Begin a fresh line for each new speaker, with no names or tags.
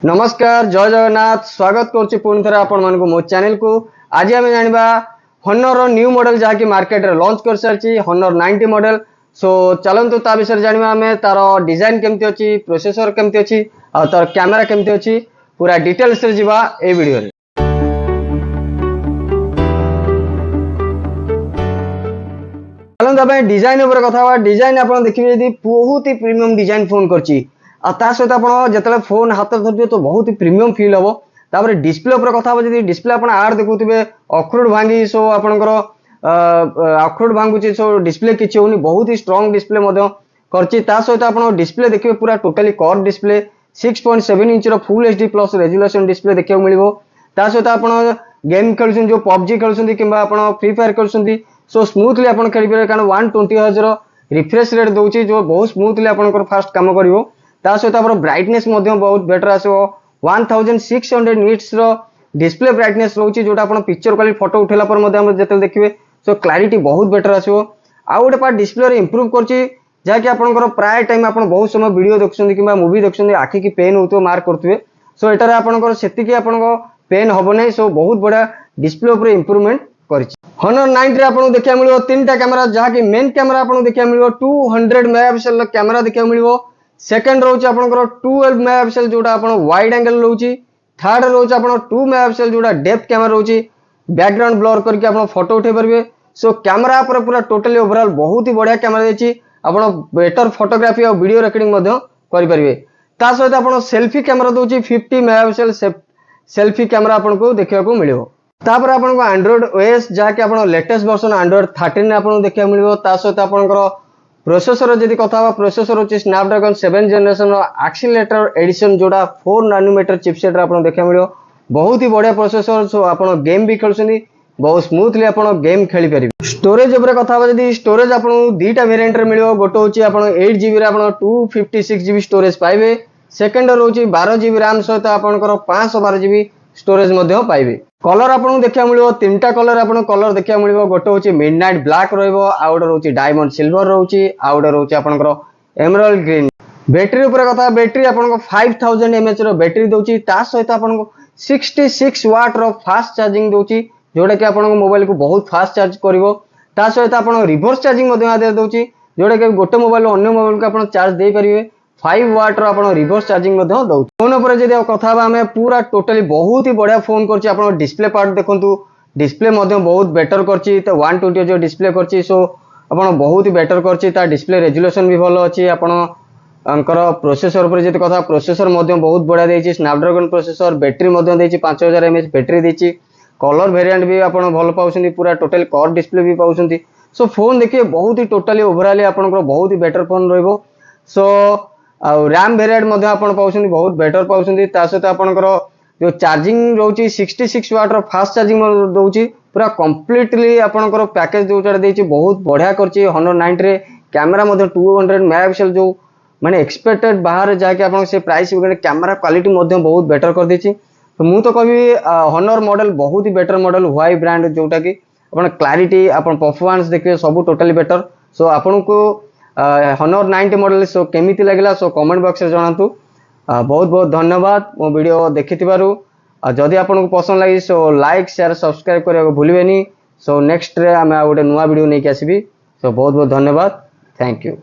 नमस्कार जय जगन्नाथ स्वागत करुच्ची पुणी थे आपण मानक मो चैनल को। आज आम जाना हॉनर न्यू मॉडल जहाँकि मार्केट रे लॉन्च कर सारी हॉनर 90 मॉडल। सो चलतु ता विषय जाना आम तार डिजाइन केमती अच्छी प्रोसेसर केमती अच्छी आ तार कैमेरा केमती अच्छी पूरा डिटेल्स रे जीवा ए वीडियो रे। चलतु आम डिजाइन उपर कथा डिजाइन आप देखिए बहुत ही प्रीमियम डिजाइन फोन करची सहित आप जो फोन हाथ धरते तो बहुत ही प्रीमियम फील हम। तापर डिस्प्ले उपर कथा जी डिस्प्ले आप आड देखुए अखरोट भांगी सो आपंकर अखरोट भांगुची सो डिस्प्ले किसी होनी बहुत ही स्ट्रॉन्ग डिस्प्ले सहित आप डिस्प्ले देखिए पूरा totally curve display 6.7 inch full HD plus resolution display देखा मिले। सहित आप गेम खेलुं जो पबजी खेलुं कि फ्री फायर खेलुं सो स्मूथली आप खेल पारे कारण 120 हज रिफ्रेश रेट दूसरी जो बहुत स्मूथली आप फास्ट कम कर। सहित आप ब्राइटनेस बहुत बेटर आसो 1600 निट्स डिस्प्ले ब्राइटनेस रोचे जोटा आप पिक्चर क्वालिटी फोटो उठेला पर जो देखिए सो क्लारिटी बहुत बेटर आसो। आउ गोटे पार्ट डिस्प्ले इंप्रूव करछि जहाँकि आपंकर प्राय टाइम आप बहुत समय वीडियो देखुं कि मूवी देखुं आखि की पेन हो मार्क करुवे सो एटार आपंकर सेतिकी आपंकर पेन हम नहीं सो बहुत बढ़िया डिस्प्ले उपर इंप्रूवमेंट कर। हॉनर 90 आपको देखा मिले तीन कैमेरा जहाँकि मेन कैमेरा आपको देखा मिले 200 मेगापिक्सल कैमेरा देखा मिले। सेकेंड रोच आप 12 मेगापिक्सल जोटा आप वाइड एंगल रोचे। थर्ड रोच आप 2 मेगापिक्सल जोटा डेप्थ कैमेरा रोचे बैकग्राउंड ब्लर करके आप फोटो उठे पारे। सो कैमेरा पर पूरा टोटली ओवरऑल बहुत ही बढ़िया कैमेरा देछि आप बेटर फोटोग्राफी और वीडियो रिकॉर्डिंग करेंगे। सहित आप सेल्फी कैमेरा दूसरी 50 मेगापिक्सल सेल्फी कैमेरा आपको देखा मिले। तापर आपको एंड्रॉइड ओएस जहाँकि आप लेटेस्ट वर्जन एंड्रॉइड 13 आपको देखा मिले। सहित आपंकर प्रोसेसर जदि कथा प्रोसेसर होची स्नैपड्रैगन 7 जनरेशन एक्सीलरेटर एडिशन जोड़ा 4 नैनोमीटर चिपसेट आप देखा मिले बहुत ही बढ़िया प्रोसेसर। सो आप गेम भी खेलुं बहुत स्मूथली आप गेम खेली पारे। स्टोरेज उपर कथा जदि स्टोरेज आपको दुईटा वेरिएंट मिले गोटे हूँ आप 8GB आप 256GB स्टोरेज पाइबे। सेकेंड रोचे 12GB रैम सहित आपंकर 512GB स्टोरेज पाइबे। कलर आपको देखा मिले तीनटा कलर आप कलर देखा मिले गोटे हूँ मिडनाइट ब्लैक रोटे रोचे डायमंड सिल्वर रोचे आउटे रोचे आपंकर एमराल्ड ग्रीन। बैटेरी उपर कथा बैटेरी आपको 5000 mAh बैटेरी दूसरी सहित आपको 66 वाट फास्ट चार्जिंग दूसरी जोटा कि आप मोबाइल को बहुत फास्ट चार्ज कर। सहित आप रिवर्स चार्जिंग दूसरी जोटा कि गोटे मोबाइल अन्य मोबाइल को आप चार्ज दे पारे 5 वाट आप रिवर्स चार्जिंग दौ। फोन उपर जब कथा आम पूरा टोटाली बहुत ही बढ़िया फोन कर डिस्प्ले पार्ट देखो डिस्प्ले बहुत बेटर कर 120 जो डिस्प्ले कर सो आप बहुत ही बेटर कर डिस्प्ले रेजुलेशन भी भल अच्छी आपंकर प्रोसेसर उपर जब कथा प्रोसेसर बहुत बढ़िया देती Snapdragon processor battery 5000 mAh battery देती कलर वेरिएंट भी आप भल पाँच पूरा टोटल कर्व डिस्प्ले भी पाँच। सो फोन देखिए बहुत ही टोटाली ओवरऑल आपंकर बहुत ही बेटर फोन रहिबो। सो रैम वेरिएंट आप पाँच बहुत बेटर पाँच सहित आपंकर जो चार्जिंग रोचे 66 वाट फास्ट चार्जिंग दूसरी पूरा कंप्लीटली आपंकर पैकेज जोटा देती बहुत बढ़िया कर। हॉनर 90 रे कैमेरा 200 मेगापिक्सल जो माने एक्सपेक्टेड बाहर जहाँकि आप प्राइस कैमेरा क्वालिटी बहुत बेटर कर देछि। तो मुझे तो कभी हॉनर मॉडल बहुत ही बेटर मॉडल हुआई ब्रांड जोटा कि आप क्लारिटी आप परफॉर्मेंस देखिए सब टोटली बेटर। सो आपन को हॉनर 90 मॉडल सो केमिति लागला सो कमेंट बॉक्स में जनातु। बहुत बहुत धन्यवाद मो वीडियो देखिथिबारु। जदि आपको पसंद लगी सो लाइक शेयर सब्सक्राइब करने भूलिए। सो नेक्स्ट रे आम गोटे नुआ वीडियो नहीं आसबि। सो बहुत बहुत धन्यवाद थैंक यू।